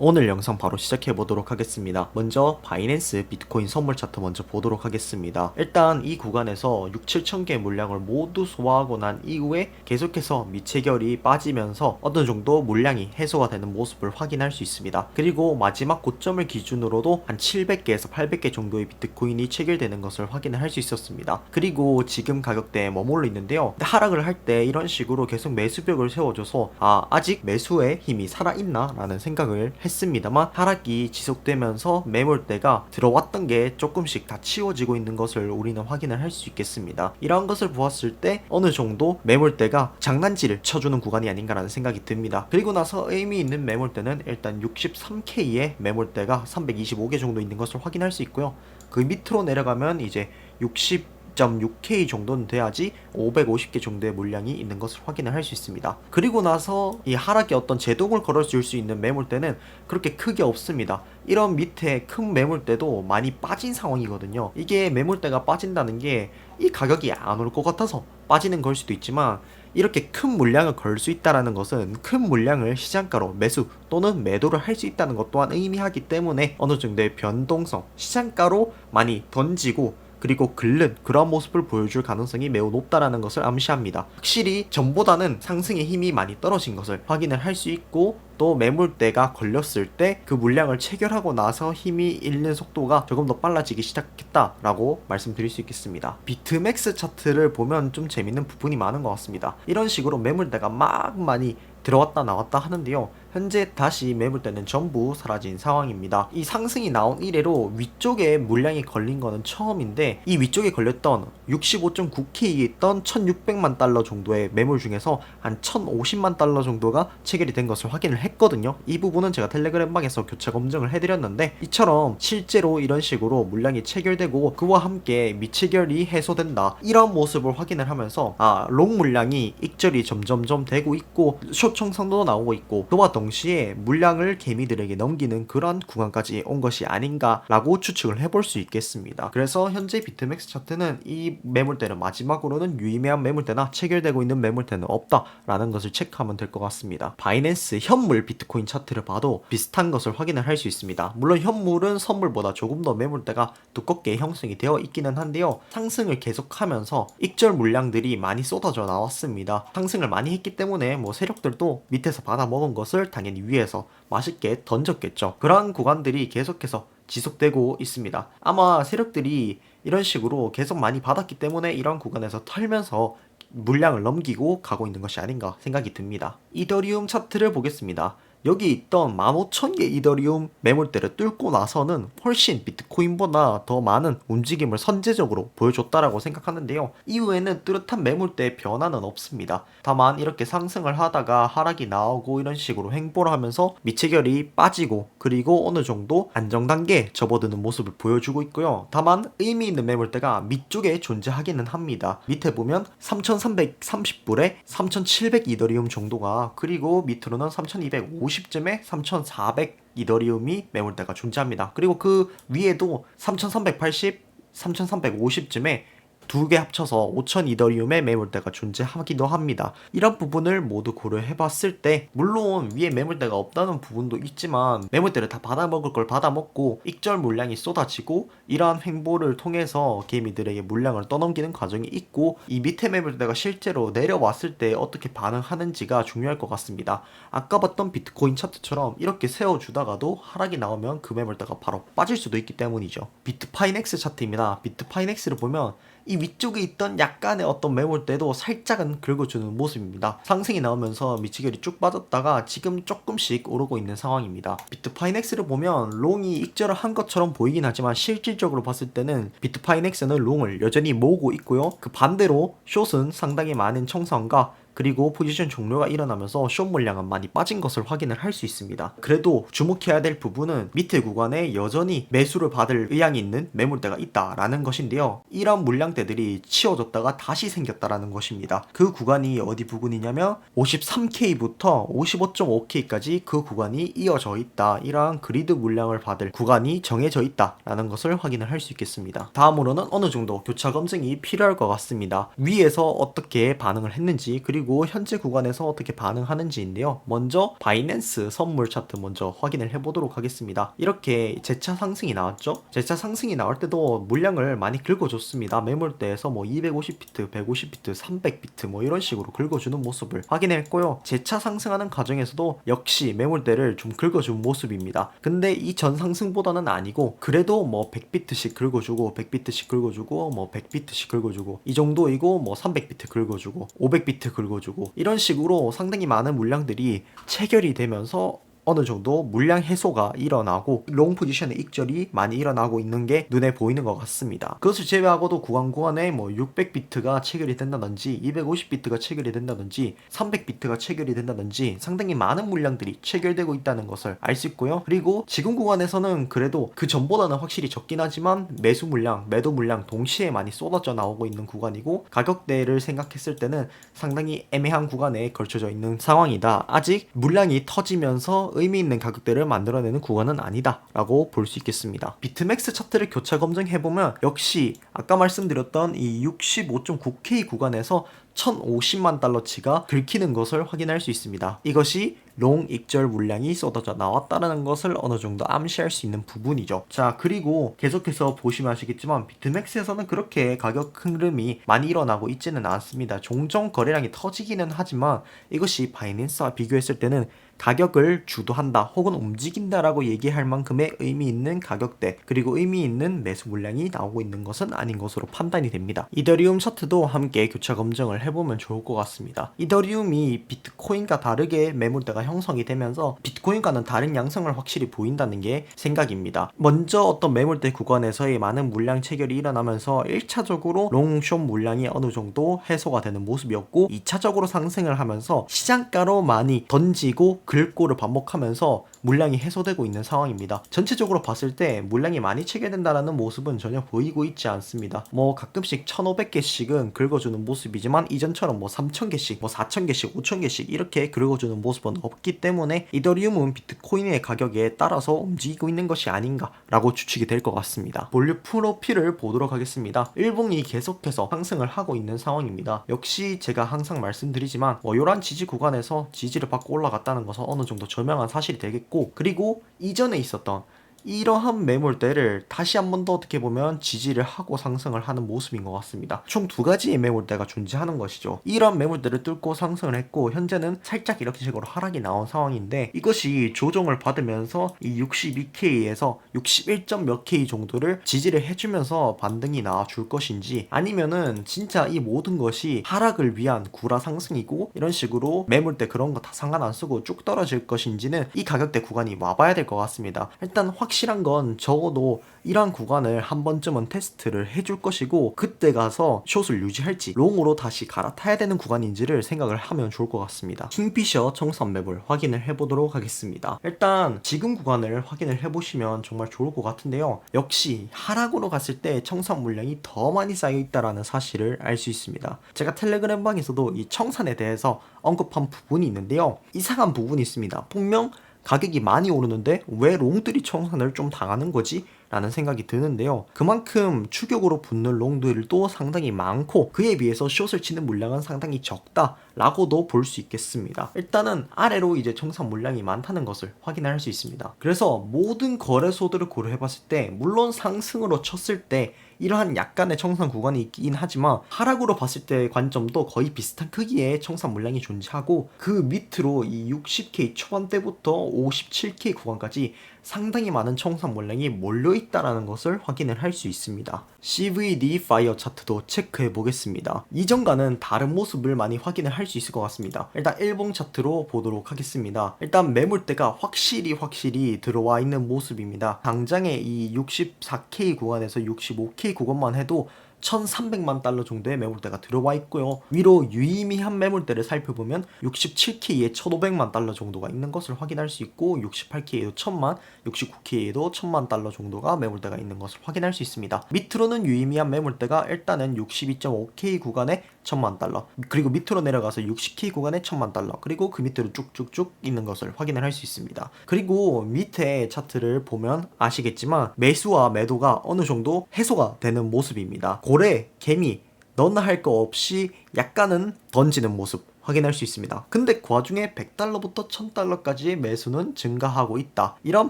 오늘 영상 바로 시작해 보도록 하겠습니다. 먼저 바이낸스 비트코인 선물 차트 먼저 보도록 하겠습니다. 일단 이 구간에서 6, 7천 개의 물량을 모두 소화하고 난 이후에 계속해서 미체결이 빠지면서 어느 정도 물량이 해소가 되는 모습을 확인할 수 있습니다. 그리고 마지막 고점을 기준으로도 한 700개에서 800개 정도의 비트코인이 체결되는 것을 확인을 할 수 있었습니다. 그리고 지금 가격대에 머물러 있는데요. 하락을 할 때 이런 식으로 계속 매수벽을 세워줘서 아직 매수의 힘이 살아있나 라는 생각을 했습니다만, 하락이 지속되면서 매물대가 들어왔던 게 조금씩 다 치워지고 있는 것을 우리는 확인을 할 수 있겠습니다. 이러한 것을 보았을 때 어느 정도 매물대가 장난질을 쳐주는 구간이 아닌가라는 생각이 듭니다. 그리고 나서 의미 있는 매물대는 일단 63K의 매물대가 325개 정도 있는 것을 확인할 수 있고요. 그 밑으로 내려가면 이제 60.6K 정도는 돼야지 550개 정도의 물량이 있는 것을 확인을 할 수 있습니다. 그리고 나서 이 하락에 어떤 제동을 걸어줄 수 있는 매물대는 그렇게 크게 없습니다. 이런 밑에 큰 매물대도 많이 빠진 상황이거든요. 이게 매물대가 빠진다는 게 이 가격이 안 올 것 같아서 빠지는 걸 수도 있지만, 이렇게 큰 물량을 걸 수 있다는 것은 큰 물량을 시장가로 매수 또는 매도를 할 수 있다는 것 또한 의미하기 때문에 어느 정도의 변동성, 시장가로 많이 던지고 그리고 긁는 그런 모습을 보여줄 가능성이 매우 높다라는 것을 암시합니다. 확실히 전보다는 상승의 힘이 많이 떨어진 것을 확인을 할 수 있고, 또 매물대가 걸렸을 때 그 물량을 체결하고 나서 힘이 잃는 속도가 조금 더 빨라지기 시작했다라고 말씀드릴 수 있겠습니다. 비트맥스 차트를 보면 좀 재밌는 부분이 많은 것 같습니다. 이런 식으로 매물대가 막 많이 들어왔다 나왔다 하는데요. 현재 다시 매물대는 전부 사라진 상황입니다. 이 상승이 나온 이래로 위쪽에 물량이 걸린 거는 처음인데, 이 위쪽에 걸렸던 65.9K에 있던 1600만 달러 정도의 매물 중에서 한 1050만 달러 정도가 체결이 된 것을 확인을 했거든요. 이 부분은 제가 텔레그램방에서 교차 검증을 해드렸는데, 이처럼 실제로 이런 식으로 물량이 체결되고 그와 함께 미체결이 해소된다, 이런 모습을 확인을 하면서 롱 물량이 익절이 점점점 되고 있고 숏 청산도 나오고 있고, 그와 동시에 물량을 개미들에게 넘기는 그런 구간까지 온 것이 아닌가라고 추측을 해볼 수 있겠습니다. 그래서 현재 비트맥스 차트는 이 매물대는 마지막으로는 유의미한 매물대나 체결되고 있는 매물대는 없다라는 것을 체크하면 될 것 같습니다. 바이낸스 현물 비트코인 차트를 봐도 비슷한 것을 확인을 할 수 있습니다. 물론 현물은 선물보다 조금 더 매물대가 두껍게 형성이 되어 있기는 한데요. 상승을 계속하면서 익절 물량들이 많이 쏟아져 나왔습니다. 상승을 많이 했기 때문에 세력들도 밑에서 받아 먹은 것을 당연히 위에서 맛있게 던졌겠죠. 그러한 구간들이 계속해서 지속되고 있습니다. 아마 세력들이 이런 식으로 계속 많이 받았기 때문에 이런 구간에서 털면서 물량을 넘기고 가고 있는 것이 아닌가 생각이 듭니다. 이더리움 차트를 보겠습니다. 여기 있던 15,000개 이더리움 매물대를 뚫고 나서는 훨씬 비트코인보다 더 많은 움직임을 선제적으로 보여줬다라고 생각하는데요. 이후에는 뚜렷한 매물대의 변화는 없습니다. 다만 이렇게 상승을 하다가 하락이 나오고 이런 식으로 횡보를 하면서 미체결이 빠지고 그리고 어느 정도 안정 단계에 접어드는 모습을 보여주고 있고요. 다만 의미 있는 매물대가 밑쪽에 존재하기는 합니다. 밑에 보면 3,330불에 3,700 이더리움 정도가, 그리고 밑으로는 3,250쯤에 3,400 이더리움이 매물대가 존재합니다. 그리고 그 위에도 3,380, 3,350쯤에 두 개 합쳐서 5,000 이더리움의 매물대가 존재하기도 합니다. 이런 부분을 모두 고려해봤을 때, 물론 위에 매물대가 없다는 부분도 있지만 매물대를 다 받아먹을 걸 받아먹고 익절 물량이 쏟아지고 이러한 횡보를 통해서 개미들에게 물량을 떠넘기는 과정이 있고, 이 밑에 매물대가 실제로 내려왔을 때 어떻게 반응하는지가 중요할 것 같습니다. 아까 봤던 비트코인 차트처럼 이렇게 세워주다가도 하락이 나오면 그 매물대가 바로 빠질 수도 있기 때문이죠. 비트파이넥스 차트입니다. 비트파이넥스를 보면 이 위쪽에 있던 약간의 어떤 매물대도 살짝은 긁어주는 모습입니다. 상승이 나오면서 미치결이 쭉 빠졌다가 지금 조금씩 오르고 있는 상황입니다. 비트파이넥스를 보면 롱이 익절을 한 것처럼 보이긴 하지만 실질적으로 봤을 때는 비트파이넥스는 롱을 여전히 모으고 있고요. 그 반대로 숏은 상당히 많은 청산과 그리고 포지션 종료가 일어나면서 숏 물량은 많이 빠진 것을 확인을 할 수 있습니다. 그래도 주목해야 될 부분은 밑에 구간에 여전히 매수를 받을 의향이 있는 매물대가 있다라는 것인데요. 이런 물량대들이 치워졌다가 다시 생겼다라는 것입니다. 그 구간이 어디 부분이냐면 53K부터 55.5K까지 그 구간이 이어져 있다. 이러한 그리드 물량을 받을 구간이 정해져 있다라는 것을 확인을 할 수 있겠습니다. 다음으로는 어느 정도 교차 검증이 필요할 것 같습니다. 위에서 어떻게 반응을 했는지, 그리고 그리고 현재 구간에서 어떻게 반응하는지인데요. 먼저 바이낸스 선물 차트 먼저 확인을 해보도록 하겠습니다. 이렇게 재차 상승이 나왔죠. 재차 상승이 나올 때도 물량을 많이 긁어줬습니다. 매물대에서 뭐 250비트, 150비트, 300비트 뭐 이런 식으로 긁어주는 모습을 확인했고요. 재차 상승하는 과정에서도 역시 매물대를 좀 긁어준 모습입니다. 근데 이 전 상승보다는 아니고 그래도 뭐 100비트씩 긁어주고 100비트씩 긁어주고 뭐 100비트씩 긁어주고 이 정도이고 뭐 300비트 긁어주고 500비트 긁어주고 이런 식으로 상당히 많은 물량들이 체결이 되면서 어느 정도 물량 해소가 일어나고 롱 포지션의 익절이 많이 일어나고 있는 게 눈에 보이는 것 같습니다. 그것을 제외하고도 구간에 뭐 600비트가 체결이 된다든지 250비트가 체결이 된다든지 300비트가 체결이 된다든지 상당히 많은 물량들이 체결되고 있다는 것을 알 수 있고요. 그리고 지금 구간에서는 그래도 그 전보다는 확실히 적긴 하지만 매수 물량, 매도 물량 동시에 많이 쏟아져 나오고 있는 구간이고 가격대를 생각했을 때는 상당히 애매한 구간에 걸쳐져 있는 상황이다. 아직 물량이 터지면서 의미 있는 가격대를 만들어내는 구간은 아니다 라고 볼 수 있겠습니다. 비트맥스 차트를 교차 검증해보면 역시 아까 말씀드렸던 이 65.9K 구간에서 1050만 달러치가 긁히는 것을 확인할 수 있습니다. 이것이 롱 익절 물량이 쏟아져 나왔다는 것을 어느 정도 암시할 수 있는 부분이죠. 자, 그리고 계속해서 보시면 아시겠지만 비트맥스에서는 그렇게 가격 흐름이 많이 일어나고 있지는 않습니다. 종종 거래량이 터지기는 하지만 이것이 바이낸스와 비교했을 때는 가격을 주도한다 혹은 움직인다라고 얘기할 만큼의 의미 있는 가격대 그리고 의미 있는 매수 물량이 나오고 있는 것은 아닌 것으로 판단이 됩니다. 이더리움 차트도 함께 교차 검증을 해보면 좋을 것 같습니다. 이더리움이 비트코인과 다르게 매물대가 형성이 되면서 비트코인과는 다른 양상을 확실히 보인다는 게 생각입니다. 먼저 어떤 매물대 구간에서의 많은 물량 체결이 일어나면서 1차적으로 롱숏 물량이 어느 정도 해소가 되는 모습이었고 2차적으로 상승을 하면서 시장가로 많이 던지고 긁고를 반복하면서 물량이 해소되고 있는 상황입니다. 전체적으로 봤을 때 물량이 많이 체결된다는 모습은 전혀 보이고 있지 않습니다. 뭐 가끔씩 1500개씩은 긁어주는 모습이지만 이전처럼 뭐 3000개씩, 뭐 4000개씩, 5000개씩 이렇게 긁어주는 모습은 없기 때문에 이더리움은 비트코인의 가격에 따라서 움직이고 있는 것이 아닌가 라고 추측이 될 것 같습니다. 볼륨 프로필을 보도록 하겠습니다. 일봉이 계속해서 상승을 하고 있는 상황입니다. 역시 제가 항상 말씀드리지만 이러한 지지 구간에서 지지를 받고 올라갔다는 것은 어느 정도 저명한 사실이 되겠고 그리고 이전에 있었던 이러한 매물대를 다시 한 번 더 어떻게 보면 지지를 하고 상승을 하는 모습인 것 같습니다. 총 두 가지의 매물대가 존재하는 것이죠. 이런 매물대를 뚫고 상승을 했고 현재는 살짝 이렇게 식으로 하락이 나온 상황인데 이것이 조정을 받으면서 이 62K에서 61점 몇 K 정도를 지지를 해주면서 반등이 나와줄 것인지 아니면은 진짜 이 모든 것이 하락을 위한 구라 상승이고 이런 식으로 매물대 그런 거 다 상관 안 쓰고 쭉 떨어질 것인지는 이 가격대 구간이 와봐야 될 것 같습니다. 일단 확실한 건 적어도 이러한 구간을 한 번쯤은 테스트를 해줄 것이고 그때 가서 숏을 유지할지 롱으로 다시 갈아타야 되는 구간인지를 생각을 하면 좋을 것 같습니다. 킹피셔 청산 매물 확인을 해보도록 하겠습니다. 일단 지금 구간을 확인을 해보시면 정말 좋을 것 같은데요. 역시 하락으로 갔을 때 청산 물량이 더 많이 쌓여있다는 사실을 알 수 있습니다. 제가 텔레그램 방에서도 이 청산에 대해서 언급한 부분이 있는데요. 이상한 부분이 있습니다. 분명 가격이 많이 오르는데 왜 롱들이 청산을 좀 당하는 거지? 라는 생각이 드는데요. 그만큼 추격으로 붙는 롱들도 상당히 많고 그에 비해서 숏을 치는 물량은 상당히 적다 라고도 볼 수 있겠습니다. 일단은 아래로 이제 청산 물량이 많다는 것을 확인할 수 있습니다. 그래서 모든 거래소들을 고려해봤을 때 물론 상승으로 쳤을 때 이러한 약간의 청산 구간이 있긴 하지만 하락으로 봤을 때 관점도 거의 비슷한 크기의 청산 물량이 존재하고 그 밑으로 이 60K 초반대부터 57K 구간까지 상당히 많은 청산 물량이 몰려있다는 것을 확인을 할 수 있습니다. CVD 파이어 차트도 체크해 보겠습니다. 이전과는 다른 모습을 많이 확인을 할 수 있을 것 같습니다. 일단 일봉 차트로 보도록 하겠습니다. 일단 매물대가 확실히 들어와 있는 모습입니다. 당장의 이 64K 구간에서 65K 구간만 해도 1300만 달러 정도의 매물대가 들어와 있고요. 위로 유의미한 매물대를 살펴보면 67K에 1500만 달러 정도가 있는 것을 확인할 수 있고 68K에도 1000만, 69K에도 1000만 달러 정도가 매물대가 있는 것을 확인할 수 있습니다. 밑으로는 유의미한 매물대가 일단은 62.5K 구간에 1000만 달러 그리고 밑으로 내려가서 60K 구간에 1000만 달러 그리고 그 밑으로 쭉쭉쭉 있는 것을 확인을 할 수 있습니다. 그리고 밑에 차트를 보면 아시겠지만 매수와 매도가 어느 정도 해소가 되는 모습입니다. 고래, 개미, 너나 할 거 없이 약간은 던지는 모습 확인할 수 있습니다. 근데 그 와중에 100달러부터 1000달러까지의 매수는 증가하고 있다. 이런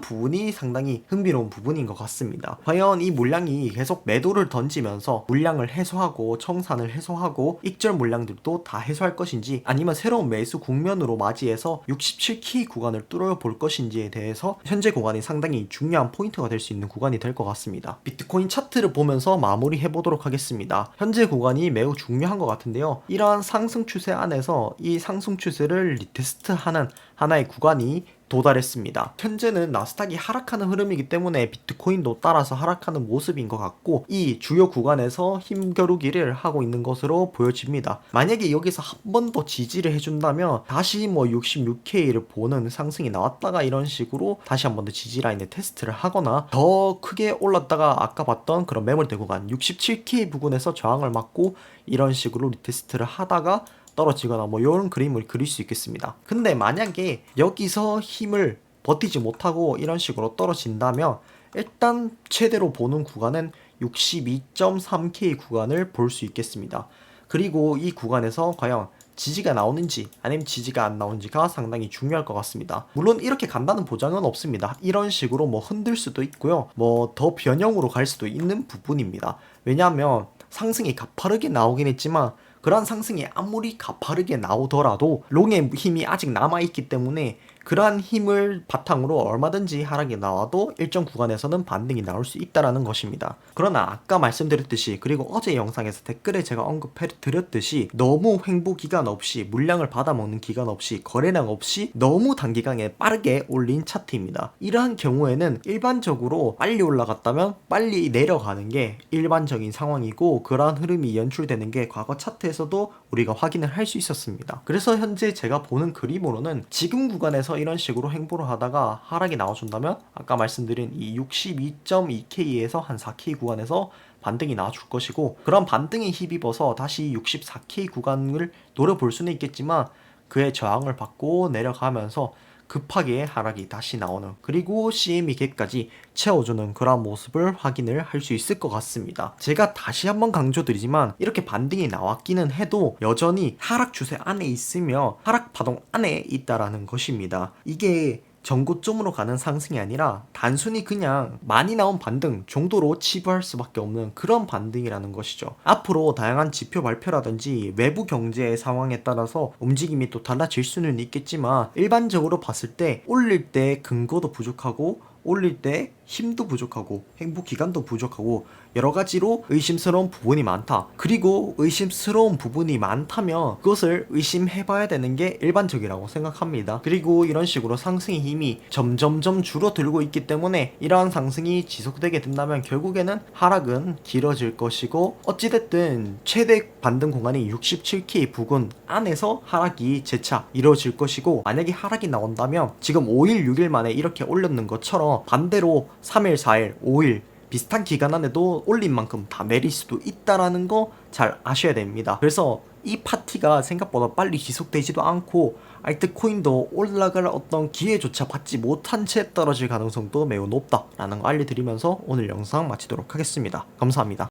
부분이 상당히 흥미로운 부분인 것 같습니다. 과연 이 물량이 계속 매도를 던지면서 물량을 해소하고 청산을 해소하고 익절 물량들도 다 해소할 것인지, 아니면 새로운 매수 국면으로 맞이해서 67K 구간을 뚫어볼 것인지에 대해서 현재 구간이 상당히 중요한 포인트가 될 수 있는 구간이 될 것 같습니다. 비트코인 차트를 보면서 마무리해 보도록 하겠습니다. 현재 구간이 매우 중요한 것 같은데요. 이러한 상승 추세 안에서 이 상승 추세를 리테스트하는 하나의 구간이 도달했습니다. 현재는 나스닥이 하락하는 흐름이기 때문에 비트코인도 따라서 하락하는 모습인 것 같고, 이 주요 구간에서 힘겨루기를 하고 있는 것으로 보여집니다. 만약에 여기서 한 번 더 지지를 해준다면 다시 뭐 66K를 보는 상승이 나왔다가 이런 식으로 다시 한 번 더 지지 라인에 테스트를 하거나, 더 크게 올랐다가 아까 봤던 그런 매물대 구간 67K 부근에서 저항을 맞고 이런 식으로 리테스트를 하다가 떨어지거나 뭐 이런 그림을 그릴 수 있겠습니다. 근데 만약에 여기서 힘을 버티지 못하고 이런 식으로 떨어진다면 일단 최대로 보는 구간은 62.3K 구간을 볼 수 있겠습니다. 그리고 이 구간에서 과연 지지가 나오는지 아니면 지지가 안 나오는지가 상당히 중요할 것 같습니다. 물론 이렇게 간다는 보장은 없습니다. 이런 식으로 뭐 흔들 수도 있고요, 뭐 더 변형으로 갈 수도 있는 부분입니다. 왜냐하면 상승이 가파르게 나오긴 했지만 그러한 상승이 아무리 가파르게 나오더라도 롱의 힘이 아직 남아있기 때문에 그러한 힘을 바탕으로 얼마든지 하락이 나와도 일정 구간에서는 반등이 나올 수 있다는 것입니다. 그러나 아까 말씀드렸듯이, 그리고 어제 영상에서 댓글에 제가 언급해드렸듯이, 너무 횡보 기간 없이, 물량을 받아먹는 기간 없이, 거래량 없이 너무 단기간에 빠르게 올린 차트입니다. 이러한 경우에는 일반적으로 빨리 올라갔다면 빨리 내려가는 게 일반적인 상황이고, 그러한 흐름이 연출되는 게 과거 차트에서도 우리가 확인을 할 수 있었습니다. 그래서 현재 제가 보는 그림으로는 지금 구간에서 이런 식으로 행보를 하다가 하락이 나와준다면 아까 말씀드린 이 62.2K에서 한 4K 구간에서 반등이 나와줄 것이고, 그런 반등에 힘입어서 다시 64K 구간을 노려볼 수는 있겠지만 그의 저항을 받고 내려가면서 급하게 하락이 다시 나오는, 그리고 CME 갭까지 채워주는 그런 모습을 확인을 할 수 있을 것 같습니다. 제가 다시 한번 강조드리지만 이렇게 반등이 나왔기는 해도 여전히 하락 추세 안에 있으며 하락 파동 안에 있다라는 것입니다. 이게 전고점으로 가는 상승이 아니라 단순히 그냥 많이 나온 반등 정도로 치부할 수밖에 없는 그런 반등이라는 것이죠. 앞으로 다양한 지표 발표라든지 외부 경제 상황에 따라서 움직임이 또 달라질 수는 있겠지만, 일반적으로 봤을 때 올릴 때 근거도 부족하고 올릴 때 힘도 부족하고 행보 기간도 부족하고 여러 가지로 의심스러운 부분이 많다. 그리고 의심스러운 부분이 많다면 그것을 의심해봐야 되는 게 일반적이라고 생각합니다. 그리고 이런 식으로 상승의 힘이 점점점 줄어들고 있기 때문에 이러한 상승이 지속되게 된다면 결국에는 하락은 길어질 것이고, 어찌됐든 최대 반등 공간이 67K 부근 안에서 하락이 재차 이루어질 것이고, 만약에 하락이 나온다면 지금 5일 6일 만에 이렇게 올렸는 것처럼 반대로 3일 4일 5일 비슷한 기간 안에도 올린 만큼 다 내릴 수도 있다라는 거 잘 아셔야 됩니다. 그래서 이 파티가 생각보다 빨리 지속되지도 않고 알트코인도 올라갈 어떤 기회조차 받지 못한 채 떨어질 가능성도 매우 높다라는 거 알려드리면서 오늘 영상 마치도록 하겠습니다. 감사합니다.